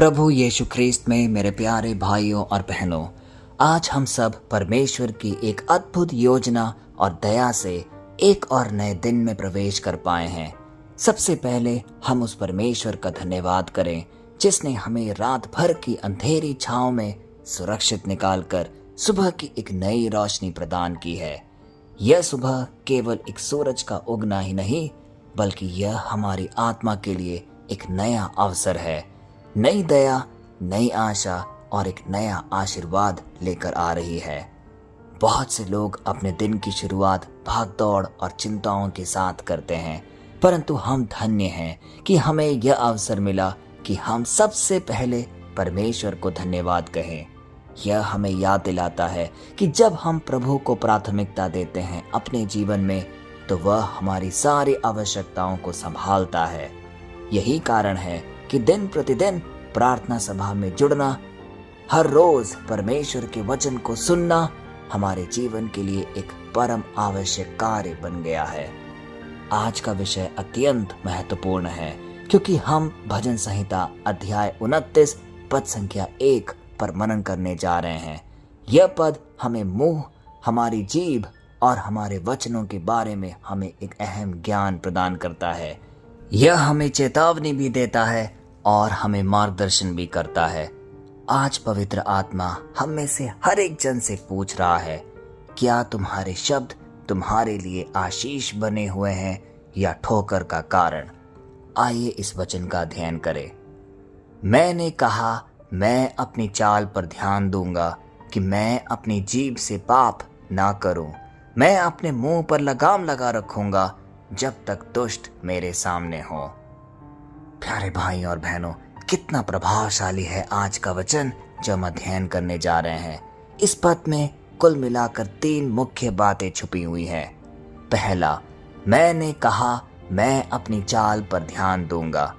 प्रभु यीशु ख्रीस्त में मेरे प्यारे भाइयों और बहनों, आज हम सब परमेश्वर की एक अद्भुत योजना और दया से एक और नए दिन में प्रवेश कर पाए हैं। सबसे पहले हम उस परमेश्वर का धन्यवाद करें जिसने हमें रात भर की अंधेरी छांव में सुरक्षित निकालकर सुबह की एक नई रोशनी प्रदान की है। यह सुबह केवल एक सूरज का उगना ही नहीं, बल्कि यह हमारी आत्मा के लिए एक नया अवसर है। नई दया, नई आशा और एक नया आशीर्वाद लेकर आ रही है। बहुत से लोग अपने दिन की शुरुआत भागदौड़ और चिंताओं के साथ करते हैं, परंतु हम धन्य हैं कि हमें यह अवसर मिला कि हम सबसे पहले परमेश्वर को धन्यवाद कहें। यह हमें याद दिलाता है कि जब हम प्रभु को प्राथमिकता देते हैं अपने जीवन में, तो वह हमारी सारी आवश्यकताओं को संभालता है। यही कारण है कि दिन प्रतिदिन प्रार्थना सभा में जुड़ना, हर रोज परमेश्वर के वचन को सुनना हमारे जीवन के लिए एक परम आवश्यक कार्य बन गया है। आज का विषय अत्यंत महत्वपूर्ण है क्योंकि हम भजन संहिता अध्याय 29 पद संख्या 1 पर मनन करने जा रहे हैं। यह पद हमें मुंह, हमारी जीभ और हमारे वचनों के बारे में हमें एक अहम ज्ञान प्रदान करता है। यह हमें चेतावनी भी देता है और हमें मार्गदर्शन भी करता है। आज पवित्र आत्मा हम में से हर एक जन से पूछ रहा है, क्या तुम्हारे शब्द तुम्हारे लिए आशीष बने हुए हैं या ठोकर का कारण? आइए इस वचन का अध्ययन करें। मैंने कहा, मैं अपनी चाल पर ध्यान दूंगा कि मैं अपनी जीभ से पाप ना करूं। मैं अपने मुंह पर लगाम लगा रखूंगा जब तक दुष्ट मेरे सामने हो। प्यारे भाई और बहनों, कितना प्रभावशाली है आज का वचन जो हम अध्ययन करने जा रहे हैं। इस पद में कुल मिलाकर 3 मुख्य बातें छुपी हुई हैं। पहला, मैंने कहा मैं अपनी चाल पर ध्यान दूंगा।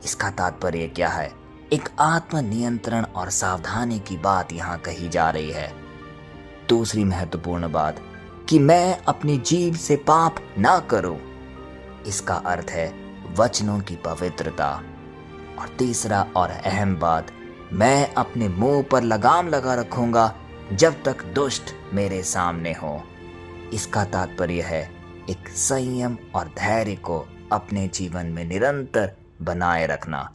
इसका तात्पर्य क्या है? एक आत्म नियंत्रण और सावधानी की बात यहाँ कही जा रही है। दूसरी महत्वपूर्ण बात कि मैं अपनी जीभ से पाप ना करूं, इसका अर्थ है वचनों की पवित्रता। और तीसरा और अहम बात, मैं अपने मुंह पर लगाम लगा रखूंगा जब तक दुष्ट मेरे सामने हो। इसका तात्पर्य है एक संयम और धैर्य को अपने जीवन में निरंतर बनाए रखना।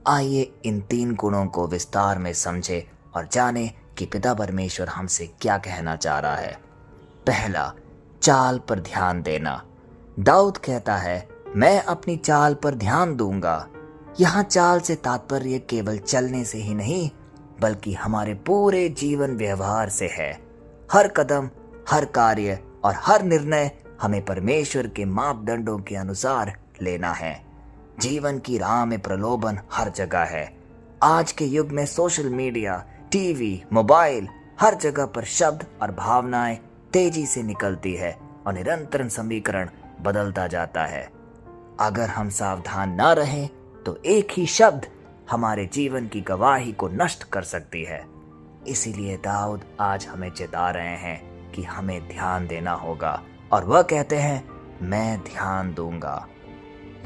आइए इन 3 गुणों को विस्तार में समझें और जानें कि पिता परमेश्वर हमसे क्या कहना चाह रहा है। पहला, चाल पर ध्यान देना। दाऊद कहता है, मैं अपनी चाल पर ध्यान दूंगा। यहाँ चाल से तात्पर्य केवल चलने से ही नहीं, बल्कि हमारे पूरे जीवन व्यवहार से है। हर कदम, हर कार्य और हर निर्णय हमें परमेश्वर के मापदंडों के अनुसार लेना है। जीवन की राह में प्रलोभन हर जगह है। आज के युग में सोशल मीडिया, टीवी, मोबाइल, हर जगह पर शब्द और भावनाएं तेजी से निकलती है और निरंतर समीकरण बदलता जाता है। अगर हम सावधान न रहें तो एक ही शब्द हमारे जीवन की गवाही को नष्ट कर सकती है। इसीलिए दाऊद आज हमें चेता रहे हैं कि हमें ध्यान देना होगा, और वह कहते हैं, मैं ध्यान दूंगा।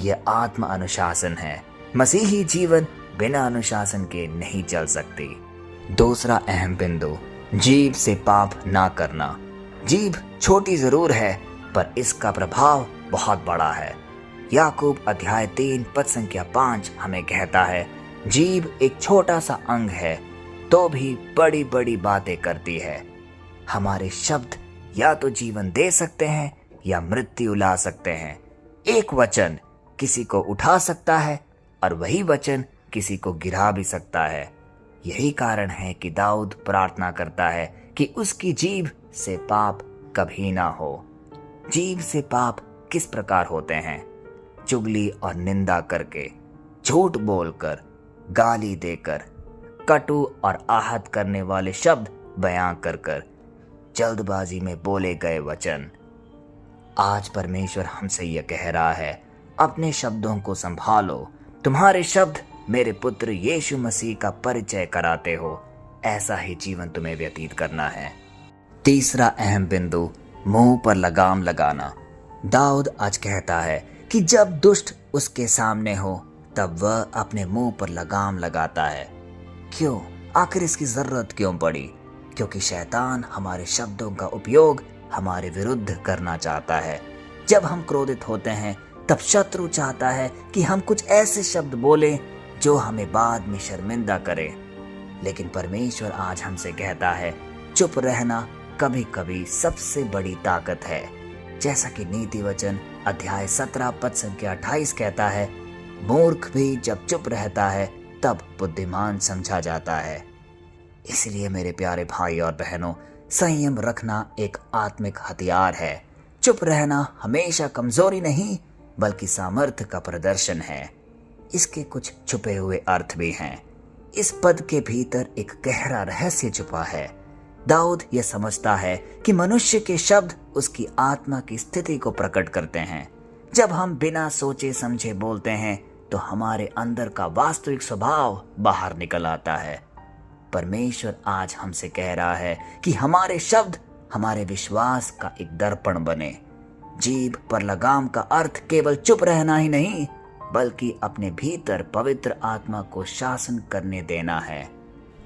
यह आत्म अनुशासन है। मसीही जीवन बिना अनुशासन के नहीं चल सकती। दूसरा अहम बिंदु, जीभ से पाप ना करना। जीभ छोटी जरूर है, पर इसका प्रभाव बहुत बड़ा है। याकूब अध्याय 3 पद संख्या 5 हमें कहता है, जीभ एक छोटा सा अंग है तो भी बड़ी बड़ी बातें करती है। हमारे शब्द या तो जीवन दे सकते हैं या मृत्यु ला सकते हैं। एक वचन किसी को उठा सकता है और वही वचन किसी को गिरा भी सकता है। यही कारण है कि दाऊद प्रार्थना करता है कि उसकी जीभ से पाप कभी ना हो। जीभ से पाप किस प्रकार होते हैं? चुगली और निंदा करके, झूठ बोलकर, गाली देकर, कटु और आहत करने वाले शब्द बयां कर, जल्दबाजी में बोले गए वचन। आज परमेश्वर हमसे यह कह रहा है, अपने शब्दों को संभालो। तुम्हारे शब्द मेरे पुत्र यीशु मसीह का परिचय कराते हो। ऐसा ही जीवन तुम्हें व्यतीत करना है। तीसरा अहम बिंदु, मुंह पर लगाम लगाना। दाऊद आज कहता है कि जब दुष्ट उसके सामने हो तब वह अपने मुंह पर लगाम लगाता है। क्यों? आखिर इसकी जरूरत क्यों पड़ी? क्योंकि शैतान हमारे शब्दों का उपयोग हमारे विरुद्ध करना चाहता है। जब हम क्रोधित होते हैं तब शत्रु चाहता है कि हम कुछ ऐसे शब्द बोलें जो हमें बाद में शर्मिंदा करे। लेकिन परमेश्वर आज हमसे कहता है, चुप रहना कभी कभी सबसे बड़ी ताकत है। जैसा कि नीति वचन अध्याय 17 पद संख्या 28 कहता है, मूर्ख भी जब चुप रहता है तब बुद्धिमान समझा जाता है। इसलिए मेरे प्यारे भाई और बहनों, संयम रखना एक आत्मिक हथियार है। चुप रहना हमेशा कमजोरी नहीं बल्कि सामर्थ्य का प्रदर्शन है। इसके कुछ छुपे हुए अर्थ भी हैं। इस पद के भीतर एक गहरा रहस्य छुपा है। दाऊद यह समझता है कि मनुष्य के शब्द उसकी आत्मा की स्थिति को प्रकट करते हैं। जब हम बिना सोचे समझे बोलते हैं तो हमारे अंदर का वास्तविक स्वभाव बाहर निकल आता है। परमेश्वर आज हमसे कह रहा है कि हमारे शब्द हमारे विश्वास का एक दर्पण बने। जीभ पर लगाम का अर्थ केवल चुप रहना ही नहीं बल्कि अपने भीतर पवित्र आत्मा को शासन करने देना है।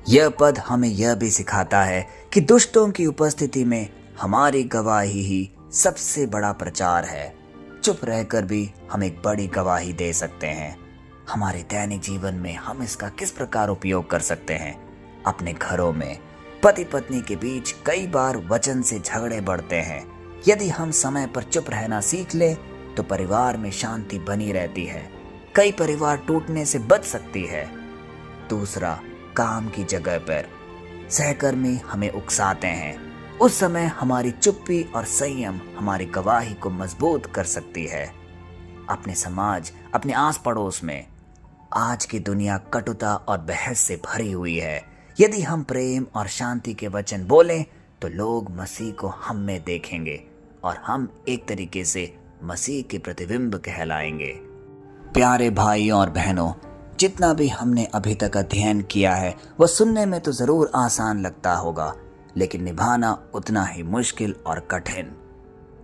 यह पद हमें यह भी सिखाता है कि दुष्टों की उपस्थिति में हमारी गवाही ही सबसे बड़ा प्रचार है। चुप रहकर भी हम एक बड़ी गवाही दे सकते हैं। हमारे दैनिक जीवन में हम इसका किस प्रकार उपयोग कर सकते हैं? अपने घरों में पति पत्नी के बीच कई बार वचन से झगड़े बढ़ते हैं। यदि हम समय पर चुप रहना सीख ले तो परिवार में शांति बनी रहती है। कई परिवार टूटने से बच सकती है। दूसरा, काम की जगह पर सहकर्मी हमें उकसाते हैं। उस समय हमारी चुप्पी और संयम हमारी गवाही को मजबूत कर सकती है। अपने समाज, अपने आस पड़ोस में आज की दुनिया कटुता और बहस से भरी हुई है। यदि हम प्रेम और शांति के वचन बोलें तो लोग मसीह को हम में देखेंगे और हम एक तरीके से मसीह के प्रतिबिंब कहलाएंगे। प्यारे भाइयों और बहनों, जितना भी हमने अभी तक अध्ययन किया है वह सुनने में तो जरूर आसान लगता होगा, लेकिन निभाना उतना ही मुश्किल और कठिन।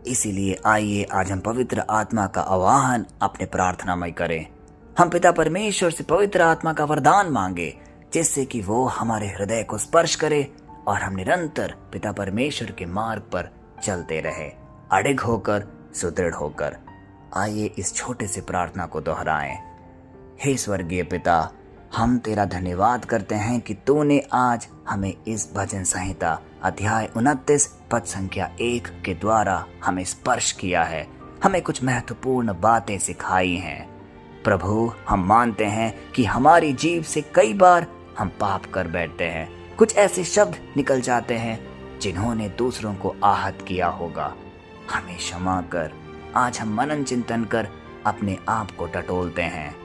इसीलिए आइए आज हम पवित्र आत्मा का आवाहन अपने प्रार्थना में करें। हम पिता परमेश्वर से पवित्र आत्मा का वरदान मांगे जिससे कि वो हमारे हृदय को स्पर्श करे और हम निरंतर पिता परमेश्वर के मार्ग पर चलते रहे, अडिग होकर, सुदृढ़ होकर। आइए इस छोटे से प्रार्थना को दोहराएं। हे स्वर्गीय पिता, हम तेरा धन्यवाद करते हैं कि तूने आज हमें इस भजन संहिता अध्याय 29 पद संख्या 1 के द्वारा हमें स्पर्श किया है, हमें कुछ महत्वपूर्ण बातें सिखाई हैं। प्रभु, हम मानते हैं कि हमारी जीभ से कई बार हम पाप कर बैठते हैं। कुछ ऐसे शब्द निकल जाते हैं जिन्होंने दूसरों को आहत किया होगा। हमें क्षमा कर। आज हम मनन चिंतन कर अपने आप को टटोलते हैं।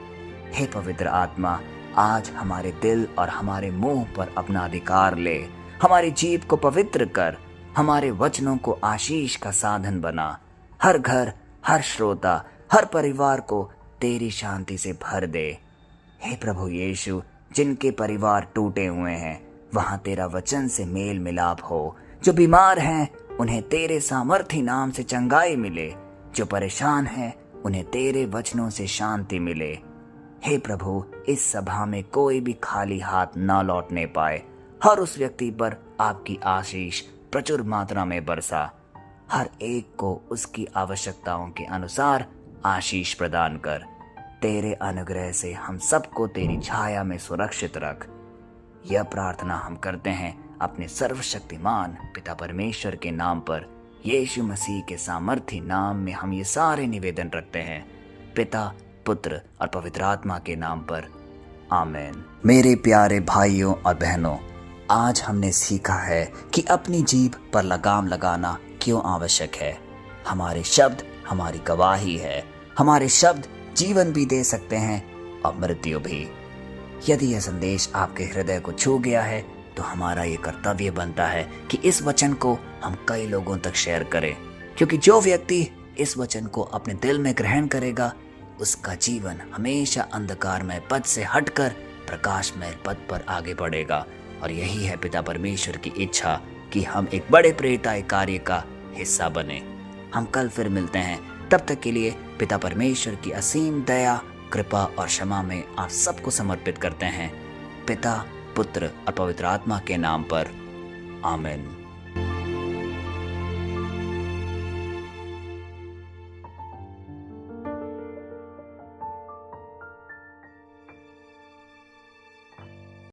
हे पवित्र आत्मा, आज हमारे दिल और हमारे मुंह पर अपना अधिकार ले। हमारी जीभ को पवित्र कर, हमारे वचनों को आशीष का साधन बना। हर घर, हर श्रोता, हर परिवार को तेरी शांति से भर दे। हे प्रभु यीशु, जिनके परिवार टूटे हुए हैं वहां तेरा वचन से मेल मिलाप हो। जो बीमार हैं उन्हें तेरे सामर्थी नाम से चंगाई मिले। जो परेशान हैं उन्हें तेरे वचनों से शांति मिले। हे प्रभु, इस सभा में कोई भी खाली हाथ ना लौटने पाए। हर उस व्यक्ति पर आपकी आशीष प्रचुर मात्रा में बरसा। हर एक को उसकी आवश्यकताओं के अनुसार आशीष प्रदान कर। तेरे अनुग्रह से हम सबको तेरी छाया में सुरक्षित रख। यह प्रार्थना हम करते हैं अपने सर्वशक्तिमान पिता परमेश्वर के नाम पर। यीशु मसीह के सामर्थी नाम में हम ये सारे निवेदन रखते हैं, पिता, पुत्र और पवित्र आत्मा के नाम पर। आमीन। मेरे प्यारे भाइयों और बहनों, आज हमने सीखा है कि अपनी जीभ पर लगाम लगाना क्यों आवश्यक है। हमारे शब्द हमारी गवाही है। हमारे शब्द जीवन भी दे सकते हैं और मृत्यु भी। यदि यह संदेश आपके हृदय को छू गया है तो हमारा ये कर्तव्य बनता है कि इस वचन को हम कई लोगों तक शेयर करें, क्योंकि जो व्यक्ति इस वचन को अपने दिल में ग्रहण करेगा उसका जीवन हमेशा अंधकारमय पद से हटकर प्रकाशमय पद पर आगे बढ़ेगा। और यही है पिता परमेश्वर की इच्छा कि हम एक बड़े प्रेरिताई कार्य का हिस्सा बने। हम कल फिर मिलते हैं, तब तक के लिए पिता परमेश्वर की असीम दया, कृपा और क्षमा में आप सबको समर्पित करते हैं, पिता, पुत्र और पवित्र आत्मा के नाम पर। आमीन।